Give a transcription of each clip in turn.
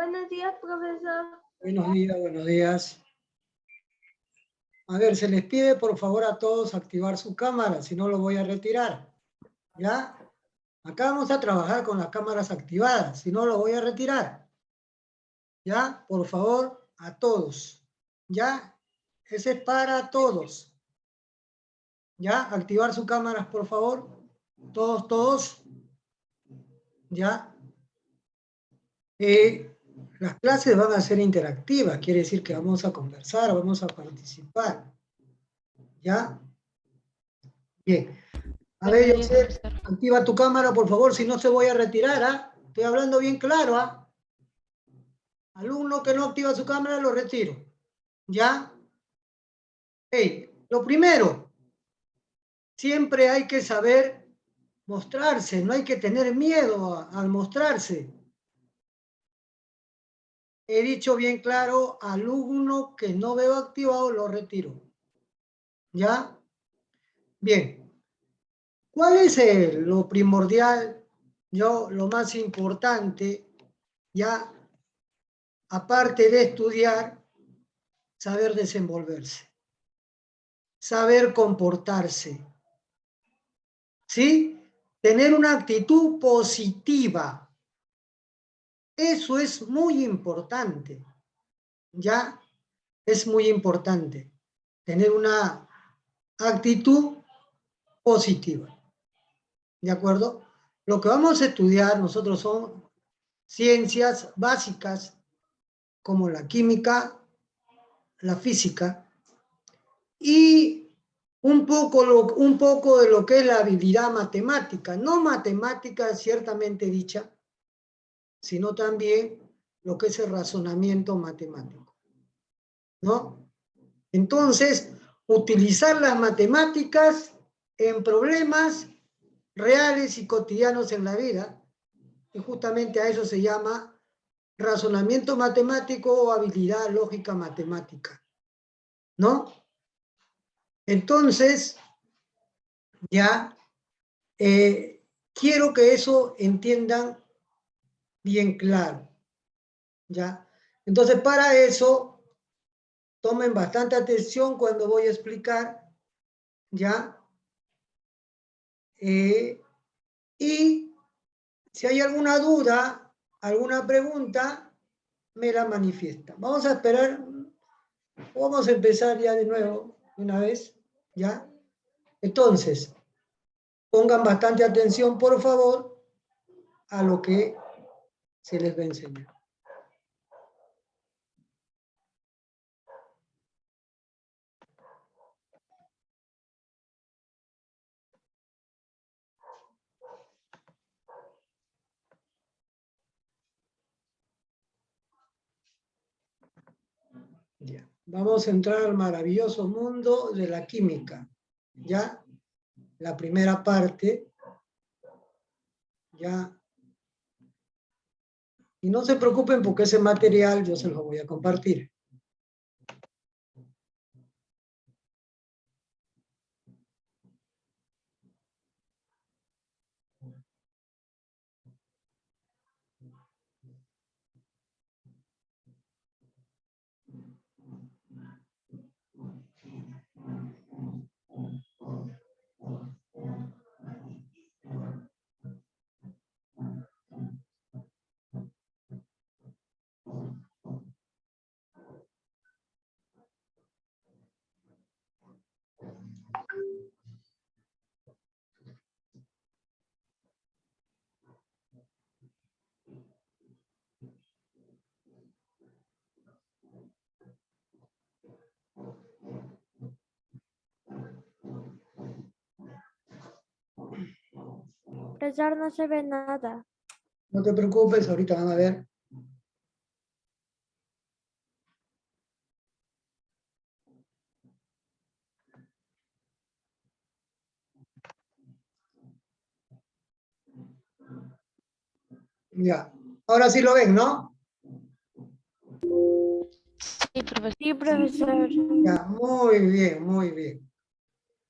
Buenos días, profesor. Buenos días, buenos días. A ver, se les pide por favor a todos activar su cámara, si no lo voy a retirar. ¿Ya? Acá vamos a trabajar con las cámaras activadas, si no lo voy a retirar. ¿Ya? Por favor, a todos. ¿Ya? Ese es para todos. ¿Ya? Activar sus cámaras, por favor. Todos. ¿Ya? Las clases van a ser interactivas, quiere decir que vamos a conversar, vamos a participar. ¿Ya? Bien. A ver, José, activa tu cámara, por favor, si no se voy a retirar, ¿ah? Estoy hablando bien claro, ¿ah? Alumno que no activa su cámara, lo retiro. ¿Ya? Hey, lo primero, siempre hay que saber mostrarse, no hay que tener miedo al mostrarse. He dicho bien claro, alumno que no veo activado, lo retiro. ¿Ya? Bien. ¿Cuál es lo primordial, lo más importante, ya, aparte de estudiar, saber desenvolverse, saber comportarse, ¿sí? Tener una actitud positiva. Eso es muy importante, ¿ya? Es muy importante tener una actitud positiva, ¿de acuerdo? Lo que vamos a estudiar nosotros son ciencias básicas como la química, la física y un poco de lo que es la habilidad matemática, no matemática ciertamente dicha, sino también lo que es el razonamiento matemático, ¿no? Entonces, utilizar las matemáticas en problemas reales y cotidianos en la vida, y justamente a eso se llama razonamiento matemático o habilidad lógica matemática, ¿no? Entonces, ya, quiero que eso entiendan bien claro, ¿ya? Entonces, para eso, tomen bastante atención cuando voy a explicar, ¿ya? Y si hay alguna duda, alguna pregunta, me la manifiesta. Vamos a esperar, vamos a empezar ya de nuevo, una vez, ¿ya? Entonces, pongan bastante atención, por favor, a lo que se les va a enseñar. Ya. Vamos a entrar al maravilloso mundo de la química, ¿ya? La primera parte, ¿ya? Y no se preocupen porque ese material yo se lo voy a compartir. Profesor, no se ve nada. No te preocupes, ahorita van a ver. Ya, ahora sí lo ven, ¿no? Sí, profesor. Sí, profesor. Ya, muy bien, muy bien.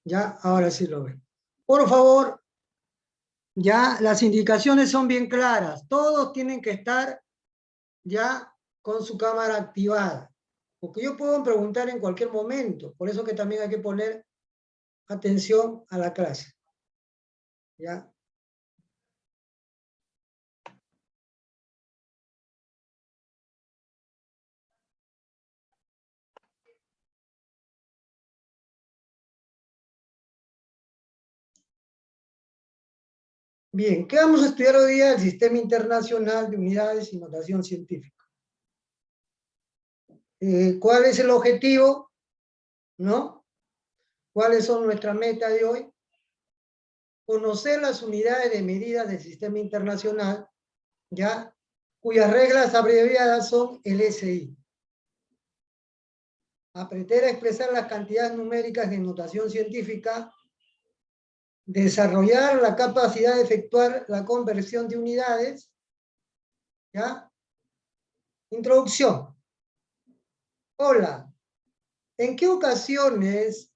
Ya, ahora sí lo ven. Por favor, ya las indicaciones son bien claras. Todos tienen que estar ya con su cámara activada. Porque yo puedo preguntar en cualquier momento. Por eso que también hay que poner atención a la clase. ¿Ya? Bien, ¿qué vamos a estudiar hoy día? El Sistema Internacional de Unidades y Notación Científica. ¿Cuál es el objetivo? ¿No? ¿Cuáles son nuestras metas de hoy? Conocer las unidades de medida del Sistema Internacional, ¿ya? Cuyas reglas abreviadas son el SI. Aprender a expresar las cantidades numéricas de notación científica, desarrollar la capacidad de efectuar la conversión de unidades, ¿ya? Introducción. Hola, ¿en qué ocasiones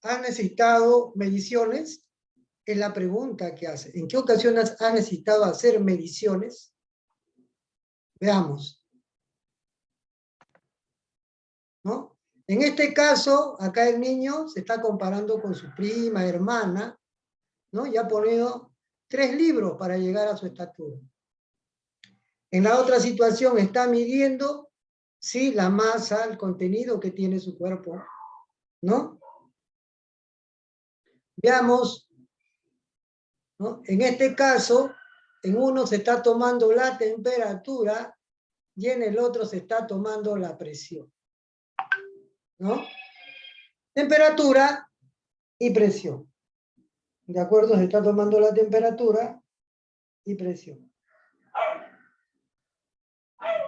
han necesitado mediciones? Es la pregunta que hace. ¿En qué ocasiones han necesitado hacer mediciones? Veamos. ¿No? En este caso, acá el niño se está comparando con su prima, hermana, ¿no? Y ha ponido 3 libros para llegar a su estatura. En la otra situación está midiendo, sí, la masa, el contenido que tiene su cuerpo, ¿no? Veamos, ¿no? En este caso, en uno se está tomando la temperatura y en el otro se está tomando la presión, ¿no? Temperatura y presión. ¿De acuerdo? Se está tomando la temperatura y presión.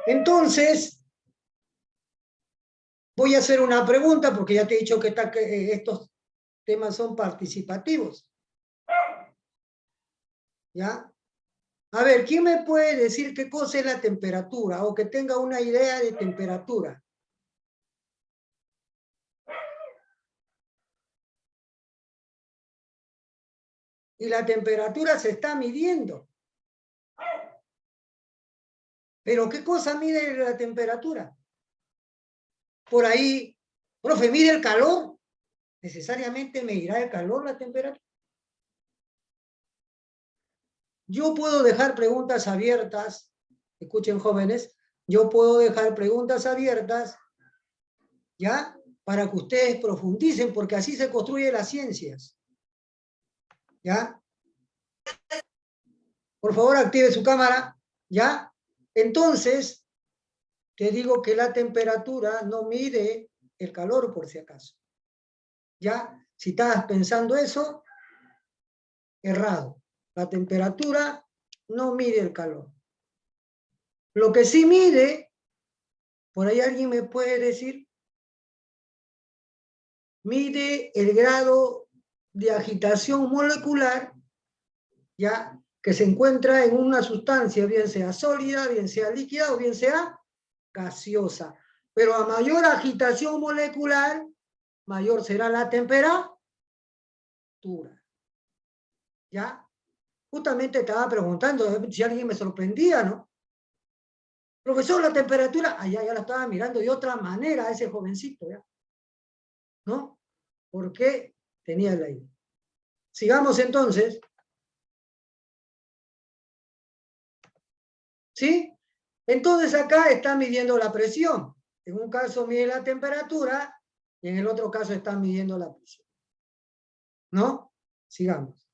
Entonces, voy a hacer una pregunta porque ya te he dicho que estos temas son participativos. ¿Ya? A ver, ¿quién me puede decir qué cosa es la temperatura o que tenga una idea de temperatura? Y la temperatura se está midiendo. ¿Pero qué cosa mide la temperatura? Por ahí, profe, ¿mide el calor? ¿Necesariamente medirá el calor la temperatura? Yo puedo dejar preguntas abiertas, escuchen jóvenes, yo puedo dejar preguntas abiertas, ¿ya? Para que ustedes profundicen, porque así se construyen las ciencias. ¿Ya? Por favor, active su cámara, ¿ya? Entonces, te digo que la temperatura no mide el calor, por si acaso. ¿Ya? Si estás pensando eso, errado. La temperatura no mide el calor. Lo que sí mide, por ahí alguien me puede decir, mide el grado de agitación molecular, ¿ya? Que se encuentra en una sustancia, bien sea sólida, bien sea líquida o bien sea gaseosa. Pero a mayor agitación molecular, mayor será la temperatura. ¿Ya? Justamente estaba preguntando si alguien me sorprendía, ¿no? Profesor, la temperatura, allá ya la estaba mirando de otra manera a ese jovencito, ¿ya? ¿No? Porque tenía la idea. Sigamos entonces. ¿Sí? Entonces acá está midiendo la presión. En un caso mide la temperatura y en el otro caso está midiendo la presión. ¿No? Sigamos.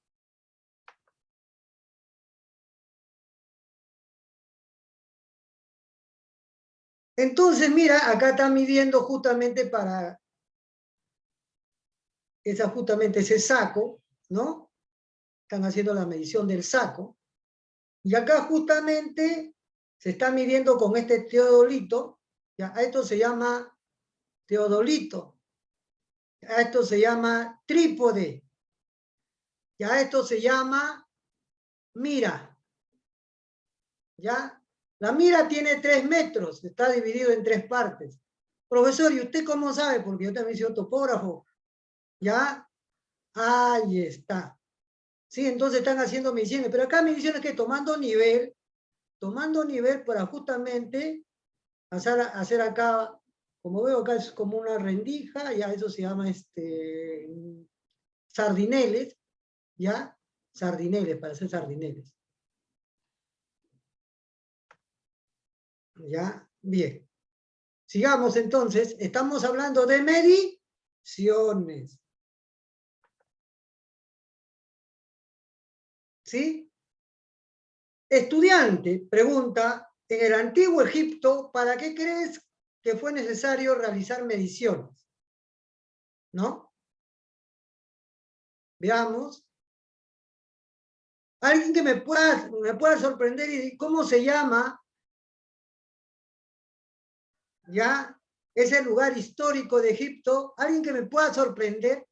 Entonces, mira, acá está midiendo justamente para justamente ese saco, ¿no? Están haciendo la medición del saco. Y acá justamente se está midiendo con este teodolito. ¿Ya? A esto se llama teodolito. A esto se llama trípode. Y a esto se llama mira. ¿Ya? La mira tiene 3 metros, está dividido en 3 partes. Profesor, ¿y usted cómo sabe? Porque yo también soy topógrafo. ¿Ya? Ahí está. Sí, entonces están haciendo mediciones, pero acá mediciones que tomando nivel, tomando nivel para justamente hacer acá, como veo acá es como una rendija, ya eso se llama sardineles, ya, sardineles, para hacer sardineles. Ya, bien. Sigamos entonces, estamos hablando de mediciones. ¿Sí? Estudiante pregunta, en el antiguo Egipto, ¿para qué crees que fue necesario realizar mediciones? ¿No? Veamos. Alguien que me pueda sorprender y cómo se llama ya ese lugar histórico de Egipto. Alguien que me pueda sorprender.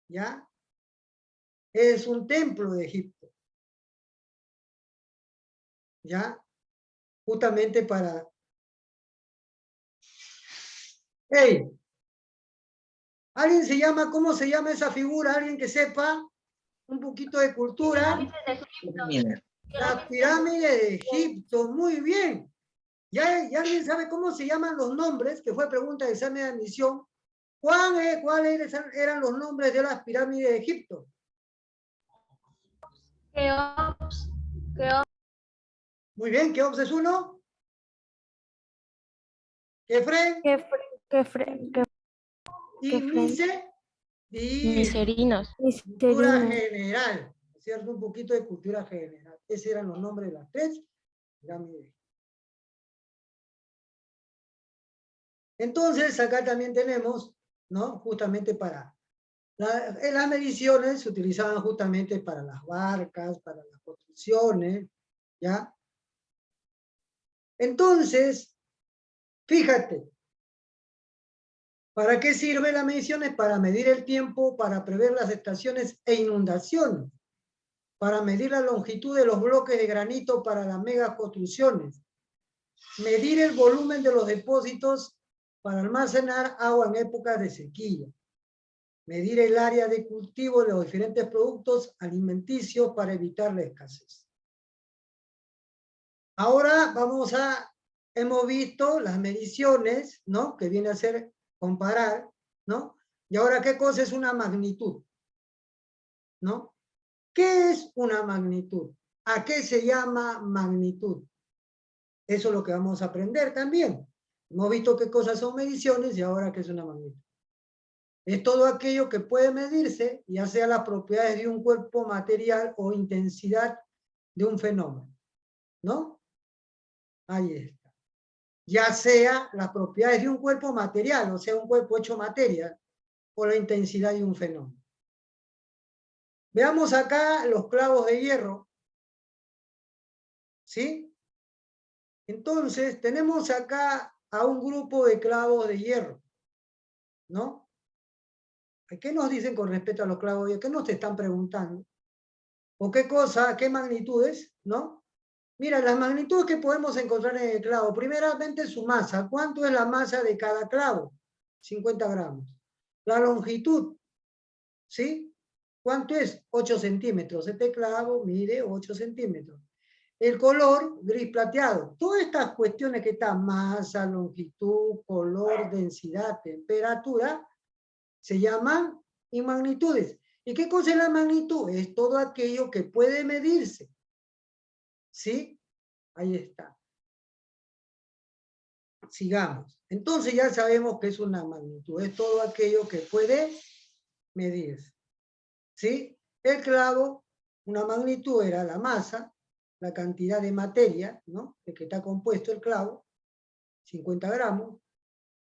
¿Ya? Es un templo de Egipto. ¿Ya? Justamente para... ¡Hey! ¿Alguien se llama, cómo se llama esa figura? ¿Alguien que sepa un poquito de cultura? La pirámide de Egipto, muy bien. ¿Ya alguien sabe cómo se llaman los nombres? Que fue pregunta de examen de admisión. ¿Cuáles eran los nombres de las pirámides de Egipto? Keops. Muy bien, ¿Keops es uno? ¿Kefren? ¿Y Mise? Y Miserinos. cultura general, ¿cierto? Un poquito de cultura general. Esos eran los nombres de las tres pirámides. Entonces, acá también tenemos, ¿no? Justamente para... las mediciones se utilizaban justamente para las barcas, para las construcciones, ¿ya? Entonces, fíjate, ¿para qué sirve las mediciones? Para medir el tiempo, para prever las estaciones e inundaciones, para medir la longitud de los bloques de granito para las megaconstrucciones, medir el volumen de los depósitos para almacenar agua en épocas de sequía, medir el área de cultivo de los diferentes productos alimenticios para evitar la escasez. Ahora hemos visto las mediciones, ¿no? Que viene a ser comparar, ¿no? Y ahora, ¿qué cosa es una magnitud? ¿No? ¿Qué es una magnitud? ¿A qué se llama magnitud? Eso es lo que vamos a aprender también. Hemos visto qué cosas son mediciones y ahora qué es una magnitud. Es todo aquello que puede medirse, ya sea las propiedades de un cuerpo material o intensidad de un fenómeno, ¿no? Ahí está. Ya sea las propiedades de un cuerpo material, o sea, un cuerpo hecho materia, o la intensidad de un fenómeno. Veamos acá los clavos de hierro. ¿Sí? Entonces, tenemos acá a un grupo de clavos de hierro, ¿no? ¿Qué nos dicen con respecto a los clavos de hierro? ¿Qué nos están preguntando? ¿O qué cosa, qué magnitudes, no? Mira, las magnitudes que podemos encontrar en el clavo. Primeramente, su masa. ¿Cuánto es la masa de cada clavo? 50 gramos. La longitud, ¿sí? ¿Cuánto es? 8 centímetros. Este clavo mide 8 centímetros. El color, gris plateado. Todas estas cuestiones que están, masa, longitud, color, densidad, temperatura, se llaman magnitudes. ¿Y qué cosa es la magnitud? Es todo aquello que puede medirse. ¿Sí? Ahí está. Sigamos. Entonces ya sabemos que es una magnitud. Es todo aquello que puede medirse. ¿Sí? El clavo, una magnitud era la masa, la cantidad de materia, ¿no? De que está compuesto el clavo, 50 gramos.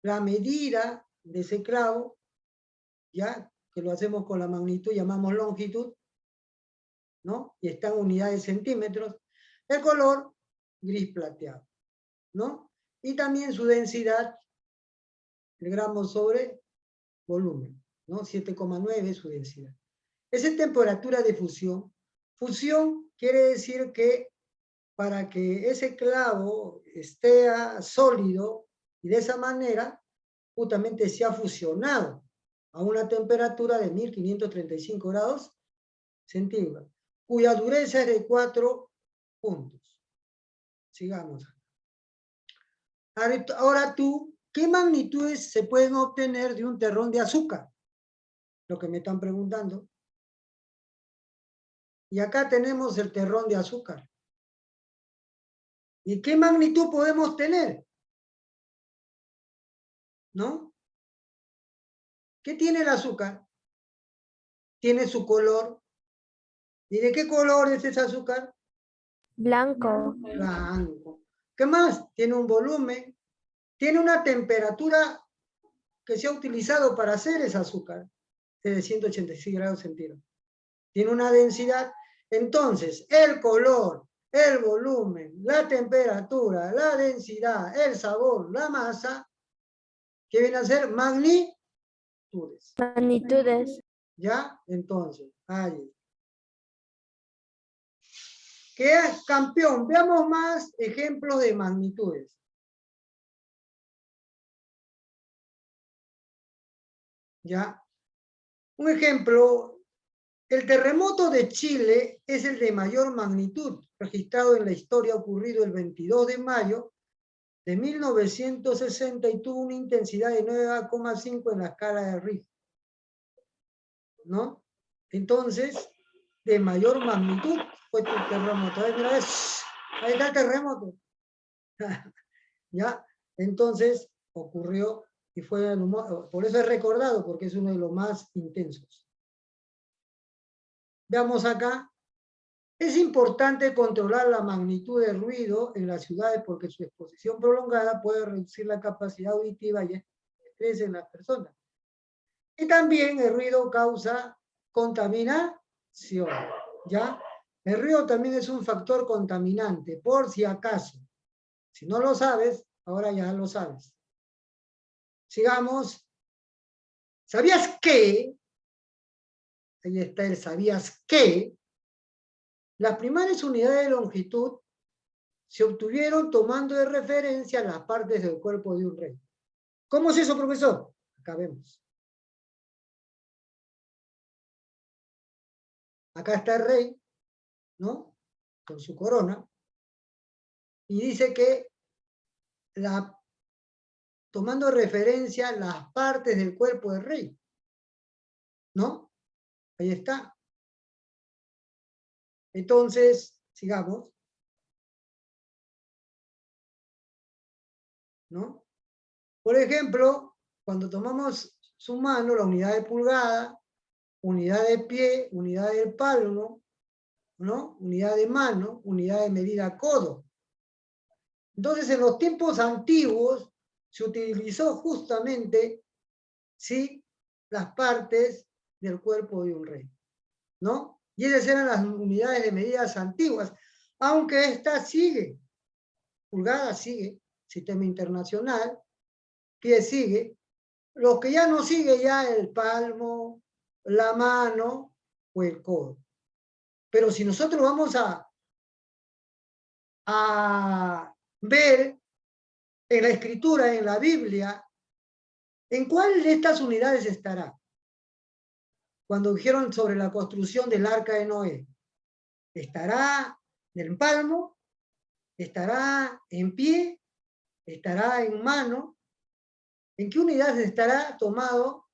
La medida de ese clavo, ya que lo hacemos con la magnitud, llamamos longitud, ¿no? Y está en unidades de centímetros. El color, gris plateado, ¿no? Y también su densidad, el gramo sobre volumen, ¿no? 7,9 es su densidad. Esa es temperatura de fusión. Fusión quiere decir que para que ese clavo esté sólido y de esa manera justamente se ha fusionado a una temperatura de 1535 grados centígrados. cuya dureza es de 4 puntos. Sigamos. Ahora tú, ¿qué magnitudes se pueden obtener de un terrón de azúcar? Lo que me están preguntando. Y acá tenemos el terrón de azúcar. ¿Y qué magnitud podemos tener? ¿No? ¿Qué tiene el azúcar? Tiene su color. ¿Y de qué color es ese azúcar? Blanco. Blanco. ¿Qué más? Tiene un volumen. Tiene una temperatura que se ha utilizado para hacer ese azúcar, de 186 grados centígrados. Tiene una densidad. Entonces, el color, el volumen, la temperatura, la densidad, el sabor, la masa, ¿qué viene a ser? Magnitudes. Magnitudes. ¿Ya? Entonces, ahí. ¿Qué es campeón? Veamos más ejemplos de magnitudes. ¿Ya? Un ejemplo, el terremoto de Chile es el de mayor magnitud registrado en la historia, ocurrido el 22 de mayo de 1960 y tuvo una intensidad de 9,5 en la escala de Richter, ¿no? Entonces, de mayor magnitud fue tu terremoto. Mira, ahí está el terremoto. ¿Ya? Entonces, ocurrió y fue, por eso es recordado, porque es uno de los más intensos. Veamos acá. Es importante controlar la magnitud de ruido en las ciudades porque su exposición prolongada puede reducir la capacidad auditiva y estrés en las personas. Y también el ruido causa contaminación, ¿ya? El ruido también es un factor contaminante, por si acaso. Si no lo sabes, ahora ya lo sabes. Sigamos. ¿Sabías qué? Ahí está el ¿sabías qué? Las primarias unidades de longitud se obtuvieron tomando de referencia las partes del cuerpo de un rey. ¿Cómo es eso, profesor? Acá vemos. Acá está el rey, ¿no? Con su corona. Y dice que tomando de referencia las partes del cuerpo del rey, ¿no? Ahí está. Entonces, sigamos, ¿no? Por ejemplo, cuando tomamos su mano, la unidad de pulgada, unidad de pie, unidad del palmo, ¿no? Unidad de mano, unidad de medida codo. Entonces, en los tiempos antiguos se utilizó justamente, ¿sí?, las partes del cuerpo de un rey, ¿no? Y esas eran las unidades de medidas antiguas, aunque esta sigue, pulgada sigue, sistema internacional, pie sigue, lo que ya no sigue ya el palmo, la mano o el codo. Pero si nosotros vamos a ver en la escritura, en la Biblia, ¿en cuál de estas unidades estará? Cuando dijeron sobre la construcción del arca de Noé, ¿estará en palmo? ¿Estará en pie? ¿Estará en mano? ¿En qué unidad estará tomado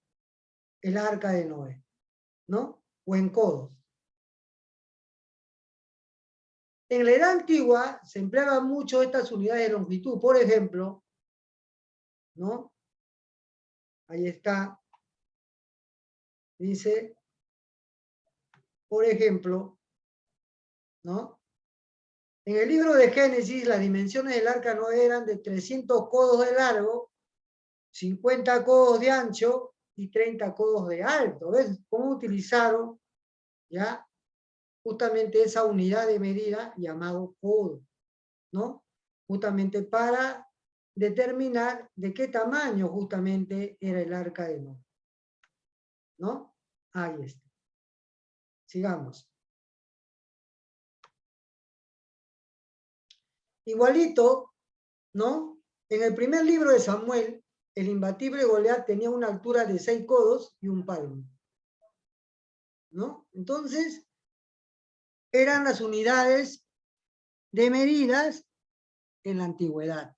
el arca de Noé? ¿No? ¿O en codos? En la edad antigua se empleaban mucho estas unidades de longitud. Por ejemplo, ¿no? Ahí está. Dice, por ejemplo, ¿no? En el libro de Génesis, las dimensiones del arca no eran de 300 codos de largo, 50 codos de ancho y 30 codos de alto. ¿Ves cómo utilizaron ya justamente esa unidad de medida llamado codo, ¿no? Justamente para determinar de qué tamaño justamente era el arca de Noé, ¿no? Ahí está. Sigamos. Igualito, ¿no? En el primer libro de Samuel, el imbatible Goliat tenía una altura de 6 codos y un palmo, ¿no? Entonces, eran las unidades de medidas en la antigüedad.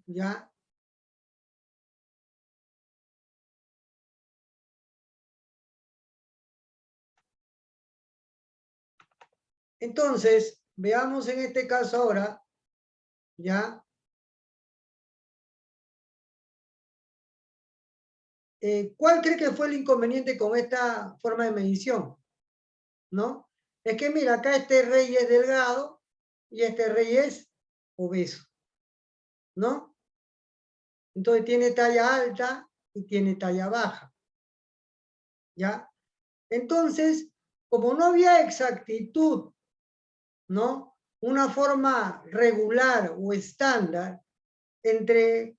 ¿Ya? Entonces, veamos en este caso ahora, ¿ya? ¿Cuál cree que fue el inconveniente con esta forma de medición? ¿No? Es que mira, acá este rey es delgado y este rey es obeso, ¿no? Entonces tiene talla alta y tiene talla baja, ¿ya? Entonces, como no había exactitud, ¿no? Una forma regular o estándar entre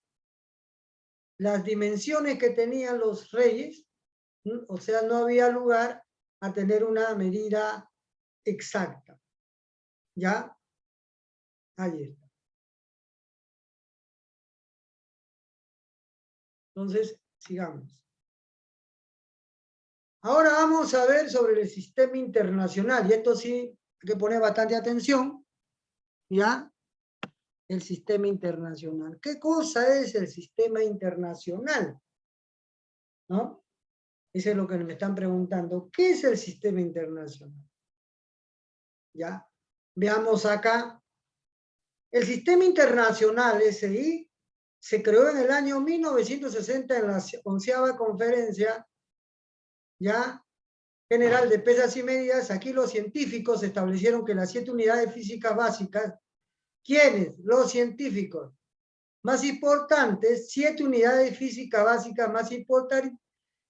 las dimensiones que tenían los reyes, o sea, no había lugar a tener una medida exacta, ¿ya? Ahí está. Entonces, sigamos. Ahora vamos a ver sobre el sistema internacional, y esto sí hay que poner bastante atención, ¿ya? El sistema internacional. ¿Qué cosa es el sistema internacional? ¿No? Eso es lo que me están preguntando. ¿Qué es el sistema internacional? ¿Ya? Veamos acá. El sistema internacional, SI, se creó en el año 1960 en la 11ª conferencia, ¿ya? General de pesas y medidas. Aquí los científicos establecieron que las 7 unidades físicas básicas, ¿quiénes? Los científicos más importantes, 7 unidades físicas básicas más importantes,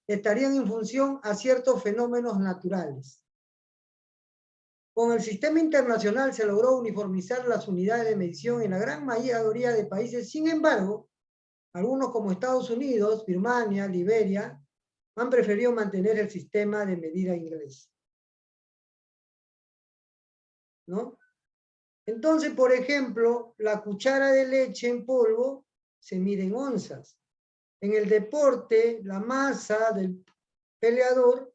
estarían en función a ciertos fenómenos naturales. Con el sistema internacional se logró uniformizar las unidades de medición en la gran mayoría de países. Sin embargo, algunos como Estados Unidos, Birmania, Liberia, han preferido mantener el sistema de medida inglés, ¿no? Entonces, por ejemplo, la cuchara de leche en polvo se mide en onzas. En el deporte, la masa del peleador,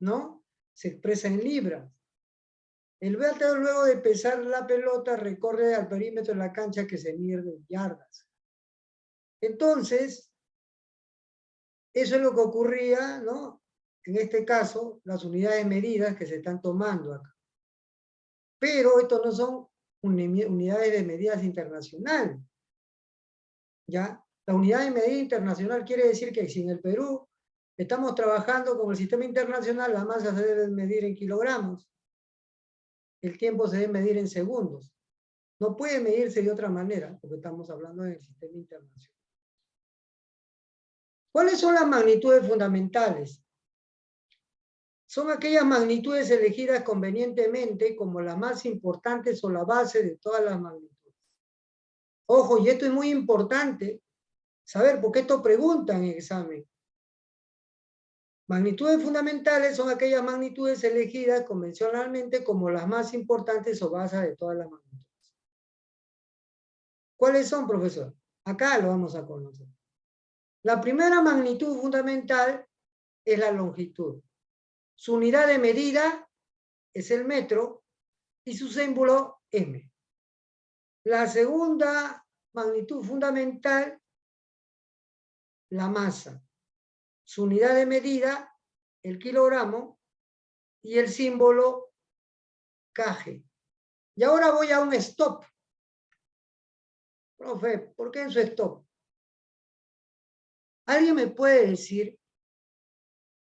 ¿no? Se expresa en libras. El bateador, luego de pesar la pelota, recorre al perímetro de la cancha, que se mide en yardas. Entonces, eso es lo que ocurría, ¿no? En este caso, las unidades medidas que se están tomando acá. Pero estos no son unidades de medidas internacionales, ¿ya? La unidad de medida internacional quiere decir que si en el Perú estamos trabajando con el sistema internacional, la masa se debe medir en kilogramos, el tiempo se debe medir en segundos. No puede medirse de otra manera, porque estamos hablando del sistema internacional. ¿Cuáles son las magnitudes fundamentales? Son aquellas magnitudes elegidas convenientemente como las más importantes o la base de todas las magnitudes. Ojo, y esto es muy importante saber, porque esto preguntan en examen. Magnitudes fundamentales son aquellas magnitudes elegidas convencionalmente como las más importantes o bases de todas las magnitudes. ¿Cuáles son, profesor? Acá lo vamos a conocer. La primera magnitud fundamental es la longitud. Su unidad de medida es el metro y su símbolo m. La segunda magnitud fundamental, la masa. Su unidad de medida, el kilogramo, y el símbolo kg. Y ahora voy a un stop. Profe, ¿por qué en su stop? ¿Alguien me puede decir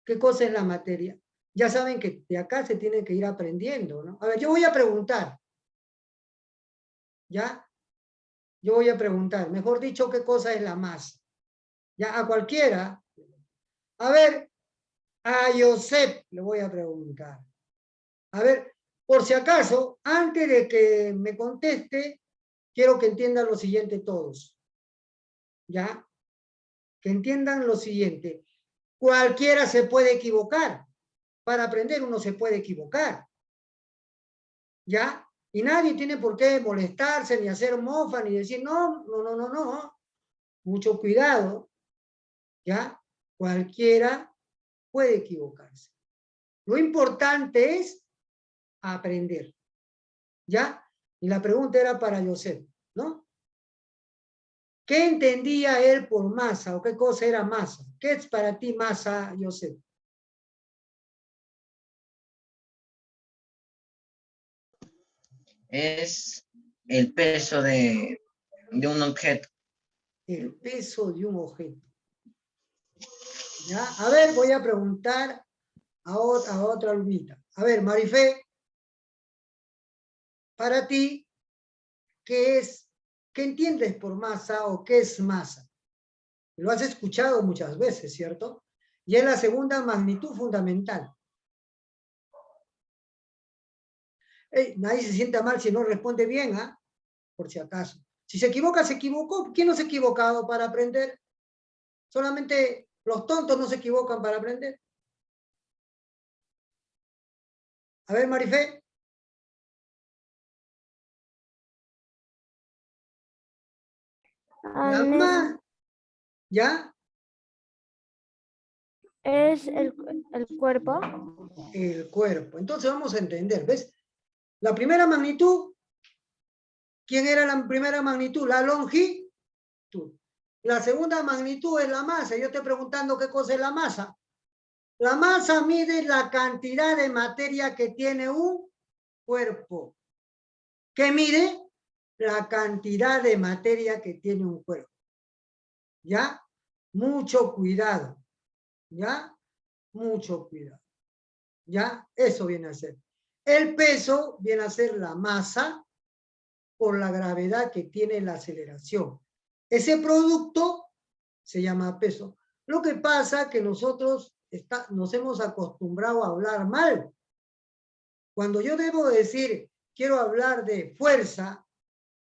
qué cosa es la materia? Ya saben que de acá se tiene que ir aprendiendo, ¿no? A ver, yo voy a preguntar. ¿Ya? Yo voy a preguntar, mejor dicho, ¿qué cosa es la masa? Ya, a cualquiera. A ver, a Josep le voy a preguntar. A ver, por si acaso, antes de que me conteste, quiero que entiendan lo siguiente todos. ¿Ya? Que entiendan lo siguiente. Cualquiera se puede equivocar. Para aprender uno se puede equivocar. ¿Ya? Y nadie tiene por qué molestarse, ni hacer mofa, ni decir, no. Mucho cuidado. ¿Ya? Cualquiera puede equivocarse. Lo importante es aprender. ¿Ya? Y la pregunta era para Joseph, ¿no? ¿Qué entendía él por masa o qué cosa era masa? ¿Qué es para ti masa, Joseph? Es el peso de un objeto. El peso de un objeto. ¿Ya? A ver, voy a preguntar a otra alumnita. A ver, Marifé, para ti, ¿qué entiendes por masa o qué es masa? Lo has escuchado muchas veces, ¿cierto? Y es la segunda magnitud fundamental. Nadie se sienta mal si no responde bien, ¿ah? Por si acaso. Si se equivoca, se equivocó. ¿Quién no se ha equivocado para aprender? Solamente los tontos no se equivocan para aprender. A ver, Marifé. La más, ¿ya? Es el cuerpo. El cuerpo. Entonces vamos a entender, ¿ves? La primera magnitud, ¿quién era la primera magnitud? La longitud. La segunda magnitud es la masa. Yo estoy preguntando qué cosa es la masa. La masa mide la cantidad de materia que tiene un cuerpo. ¿Qué mide? La cantidad de materia que tiene un cuerpo. ¿Ya? Mucho cuidado. ¿Ya? Mucho cuidado. ¿Ya? Eso viene a ser. El peso viene a ser la masa por la gravedad que tiene la aceleración. Ese producto se llama peso. Lo que pasa es que nosotros nos hemos acostumbrado a hablar mal. Cuando yo debo decir, quiero hablar de fuerza,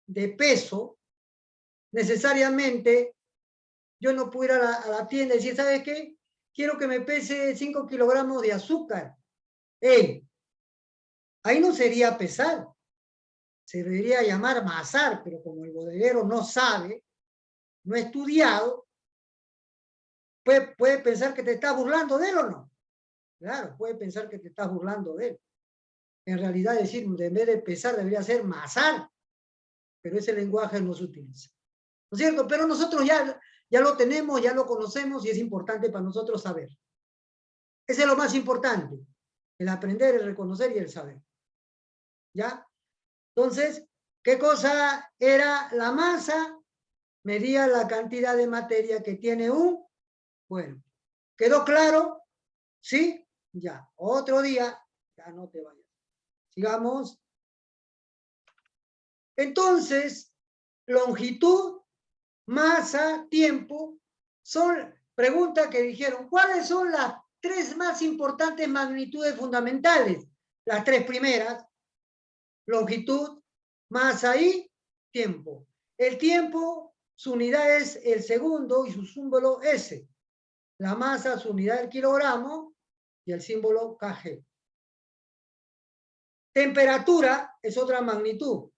de peso, necesariamente yo no puedo ir a la tienda y decir, ¿sabes qué? Quiero que me pese 5 kilogramos de azúcar. ¡Ey! Ahí no sería pesar. Se debería llamar masar, pero como el bodeguero no sabe, no ha estudiado, puede pensar que te está burlando de él o no. Claro, puede pensar que te estás burlando de él. En realidad decir, en vez de pesar, debería ser masar, pero ese lenguaje no se utiliza. ¿No es cierto? Pero nosotros ya lo tenemos, ya lo conocemos y es importante para nosotros saber. Ese es lo más importante, el aprender, el reconocer y el saber. ¿Ya? Entonces, ¿qué cosa era la masa? Medía la cantidad de materia que tiene un cuerpo. ¿Quedó claro? ¿Sí? Ya. Otro día, ya no te vayas. Sigamos. Entonces, longitud, masa, tiempo, son preguntas que dijeron, ¿cuáles son las tres más importantes magnitudes fundamentales? Las tres primeras, longitud, masa y tiempo. El tiempo, su unidad es el segundo y su símbolo S. La masa, su unidad del kilogramo y el símbolo kg. Temperatura es otra magnitud.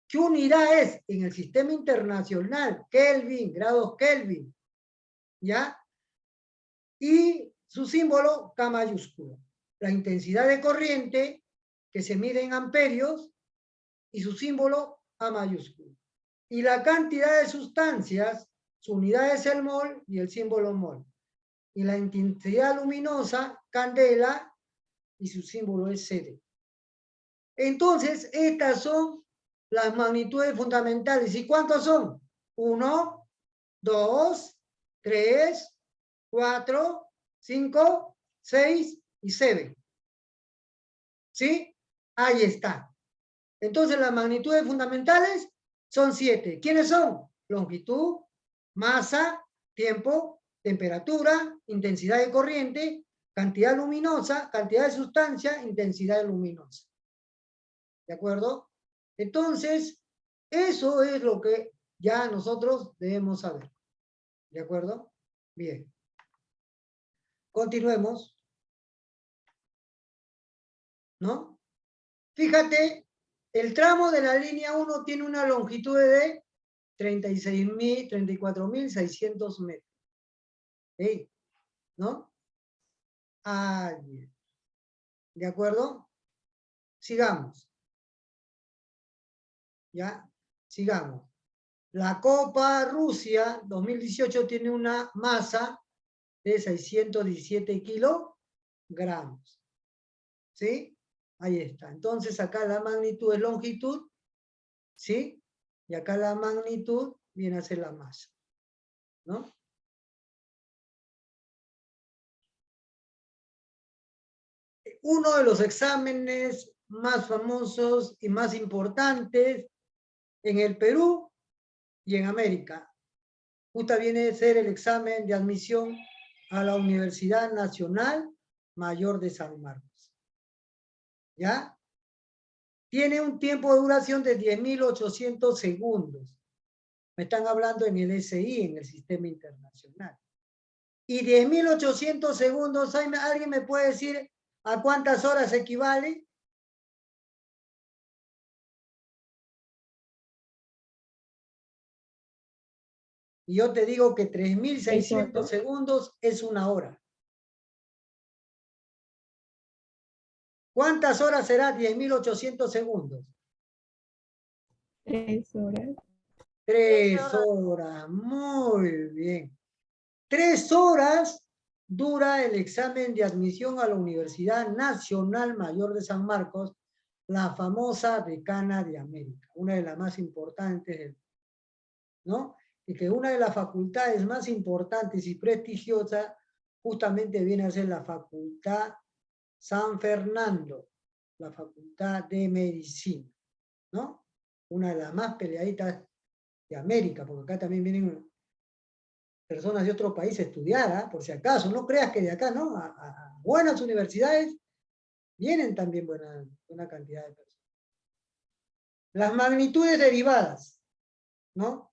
¿Qué unidad es? En el sistema internacional, Kelvin, grados Kelvin. ¿Ya? Y su símbolo K mayúsculo. La intensidad de corriente, que se mide en amperios, y su símbolo A mayúsculo. Y la cantidad de sustancias, su unidad es el mol y el símbolo mol. Y la intensidad luminosa, candela, y su símbolo es CD. Entonces, estas son las magnitudes fundamentales. ¿Y cuántos son? 1, 2, 3, 4, 5, 6 y 7. ¿Sí? Ahí está. Entonces, las magnitudes fundamentales son 7. ¿Quiénes son? Longitud, masa, tiempo, temperatura, intensidad de corriente, cantidad luminosa, cantidad de sustancia, intensidad luminosa. ¿De acuerdo? Entonces, eso es lo que ya nosotros debemos saber. ¿De acuerdo? Bien. Continuemos. ¿No? Fíjate, el tramo de la línea 1 tiene una longitud de 34.600 metros. ¿Sí? ¿No? Ah, bien. ¿De acuerdo? Sigamos. ¿Ya? Sigamos. La Copa Rusia 2018 tiene una masa de 617 kilogramos. ¿Sí? Ahí está. Entonces acá la magnitud es longitud, ¿sí? Y acá la magnitud viene a ser la masa, ¿no? Uno de los exámenes más famosos y más importantes en el Perú y en América. Justo viene a ser el examen de admisión a la Universidad Nacional Mayor de San Marcos. ¿Ya? Tiene un tiempo de duración de 10.800 segundos. Me están hablando en el SI, en el sistema internacional. Y 10.800 segundos, ¿alguien me puede decir a cuántas horas equivale? Y yo te digo que 3.600 segundos es una hora. ¿Cuántas horas será 10.800 segundos? 3 horas. 3 horas, muy bien. 3 horas dura el examen de admisión a la Universidad Nacional Mayor de San Marcos, la famosa Decana de América, una de las más importantes, ¿no? Y que una de las facultades más importantes y prestigiosas justamente viene a ser la Facultad San Fernando, la Facultad de Medicina, ¿no? Una de las más peleaditas de América, porque acá también vienen personas de otro país a estudiar, por si acaso, no creas que de acá, ¿no? A buenas universidades vienen también buena cantidad de personas. Las magnitudes derivadas, ¿no?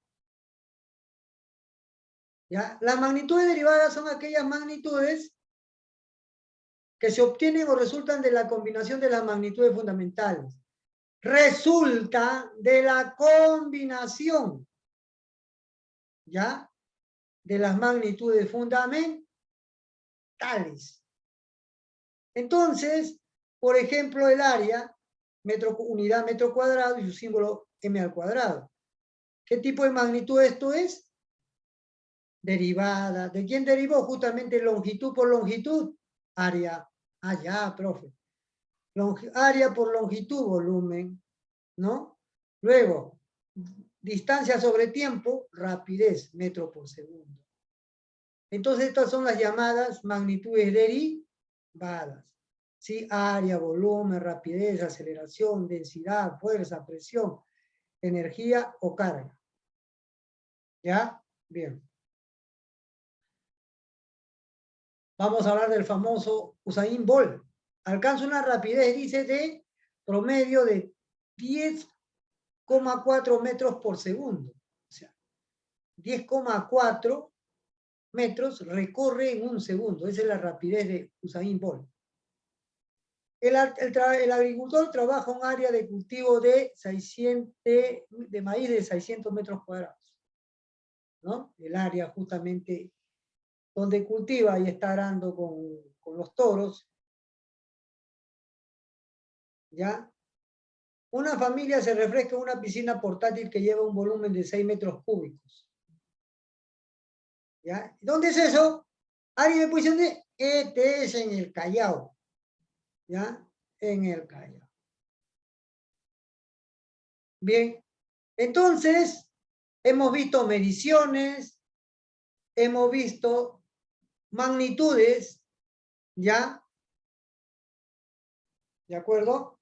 ¿Ya? Las magnitudes derivadas son aquellas magnitudes que se obtienen o resultan de la combinación de las magnitudes fundamentales. Resulta de la combinación, ¿ya? De las magnitudes fundamentales. Entonces, por ejemplo, el área, unidad metro cuadrado y su símbolo m al cuadrado. ¿Qué tipo de magnitud esto es? Derivada. ¿De quién derivó? Justamente longitud por longitud. Área. Ah, ya, profe. Área por longitud, volumen, ¿no? Luego, distancia sobre tiempo, rapidez, metro por segundo. Entonces, estas son las llamadas magnitudes derivadas. ¿Sí? Área, volumen, rapidez, aceleración, densidad, fuerza, presión, energía o carga. ¿Ya? Bien. Vamos a hablar del famoso Usain Bolt. Alcanza una rapidez, dice, de promedio de 10,4 metros por segundo. O sea, 10,4 metros recorre en un segundo. Esa es la rapidez de Usain Bolt. El agricultor trabaja un área de cultivo de maíz de 600 metros cuadrados, ¿no? El área justamente donde cultiva y está arando con los toros, ¿ya? Una familia se refresca en una piscina portátil que lleva un volumen de 6 metros cúbicos, ¿ya? ¿Dónde es eso? ¿Alguien me puede decir dónde? Este es en el Callao, ¿ya? En el Callao. Bien, entonces, hemos visto mediciones, hemos visto magnitudes, ¿ya? ¿De acuerdo?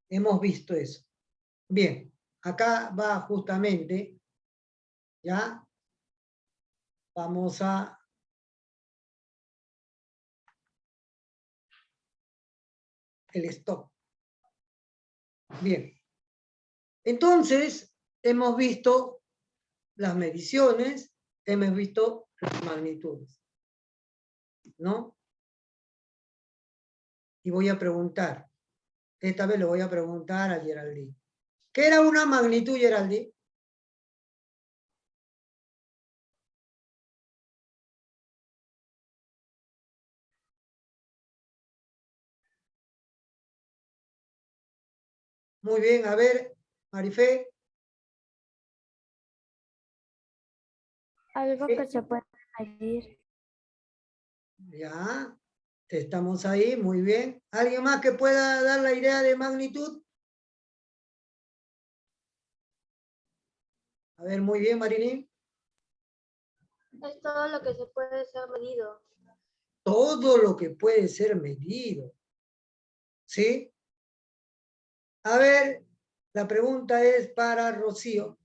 Hemos visto eso. Bien, acá va justamente, ¿ya? Vamos a el stop. Bien. Entonces, hemos visto las mediciones, hemos visto las magnitudes, ¿no? Y voy a preguntar, esta vez le voy a preguntar a Geraldine. ¿Qué era una magnitud, Geraldine? Muy bien, a ver, Marifé. Algo que se puede medir. Ya, estamos ahí, muy bien. ¿Alguien más que pueda dar la idea de magnitud? A ver, muy bien, Marilyn. Es todo lo que se puede ser medido. Todo lo que puede ser medido. ¿Sí? A ver, la pregunta es para Rocío.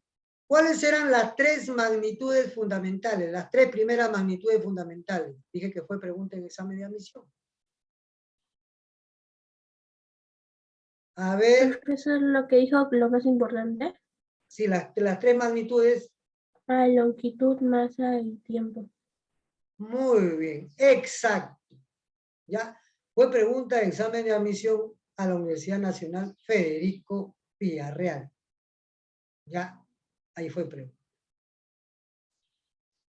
¿Cuáles eran las tres magnitudes fundamentales? Las tres primeras magnitudes fundamentales. Dije que fue pregunta en examen de admisión. A ver, Eso es lo que dijo lo más importante. si las tres magnitudes. Longitud, masa y tiempo. Muy bien, exacto. ¿Ya? Fue pregunta de examen de admisión a la Universidad Nacional Federico Villarreal. ¿Ya? Ahí fue pregunta.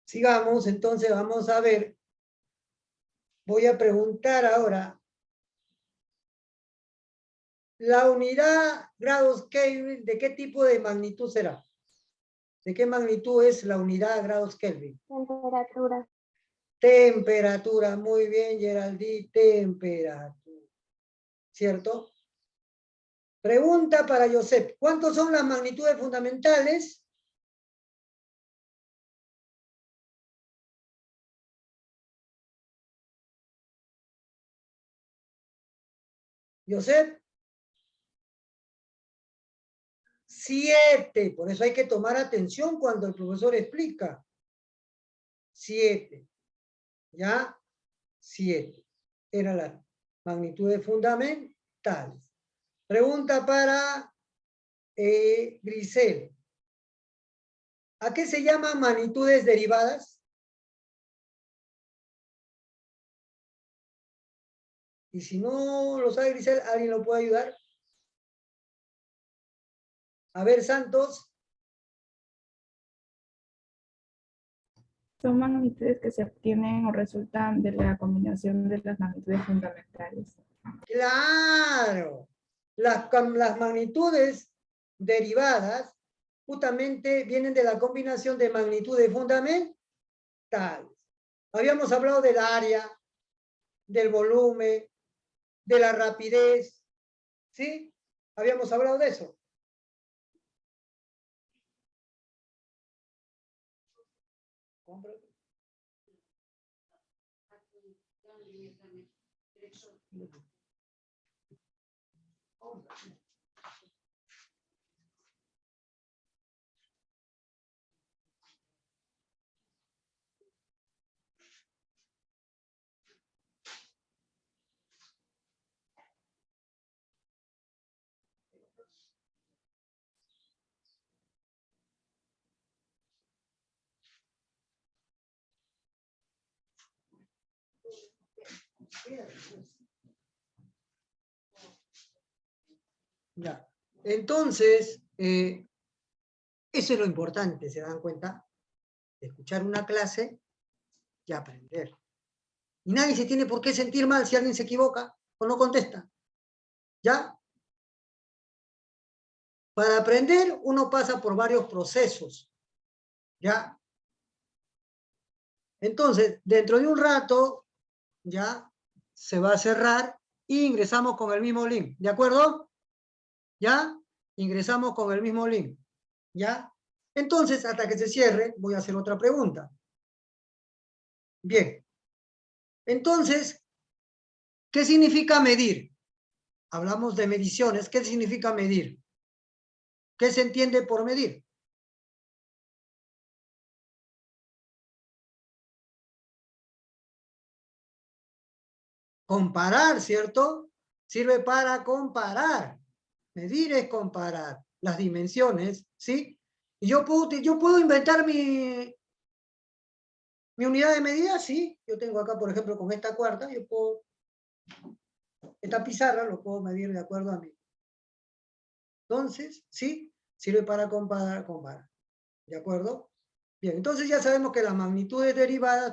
Sigamos, entonces vamos a ver. Voy a preguntar ahora. La unidad grados Kelvin, ¿de qué tipo de magnitud será? ¿De qué magnitud es la unidad grados Kelvin? Temperatura. Temperatura, muy bien, Geraldine, temperatura. ¿Cierto? Pregunta para Josep. ¿Cuántos son las magnitudes fundamentales? Josep. 7. Por eso hay que tomar atención cuando el profesor explica. 7. ¿Ya? 7. Eran las magnitudes fundamentales. Pregunta para Grisel. ¿A qué se llaman magnitudes derivadas? Y si no lo sabe Grisel, ¿alguien lo puede ayudar? A ver, Santos. Son magnitudes que se obtienen o resultan de la combinación de las magnitudes fundamentales. Claro. Las magnitudes derivadas justamente vienen de la combinación de magnitudes fundamentales. Habíamos hablado del área, del volumen, de la rapidez, ¿sí? Habíamos hablado de eso. Ya. Entonces, eso es lo importante, ¿se dan cuenta? Escuchar una clase y aprender. Y nadie se tiene por qué sentir mal si alguien se equivoca o no contesta. ¿Ya? Para aprender, uno pasa por varios procesos. ¿Ya? Entonces, dentro de un rato, ya, se va a cerrar y ingresamos con el mismo link. ¿De acuerdo? ¿Ya? Ingresamos con el mismo link. ¿Ya? Entonces, hasta que se cierre, voy a hacer otra pregunta. Bien. Entonces, ¿qué significa medir? Hablamos de mediciones. ¿Qué significa medir? ¿Qué se entiende por medir? Comparar, ¿cierto? Sirve para comparar. Medir es comparar las dimensiones, ¿sí? Y yo puedo inventar mi unidad de medida, sí. Yo tengo acá, por ejemplo, con esta cuarta, yo puedo, esta pizarra lo puedo medir de acuerdo a mí. Entonces, sí, sirve para comparar. ¿De acuerdo? Bien, entonces ya sabemos que las magnitudes derivadas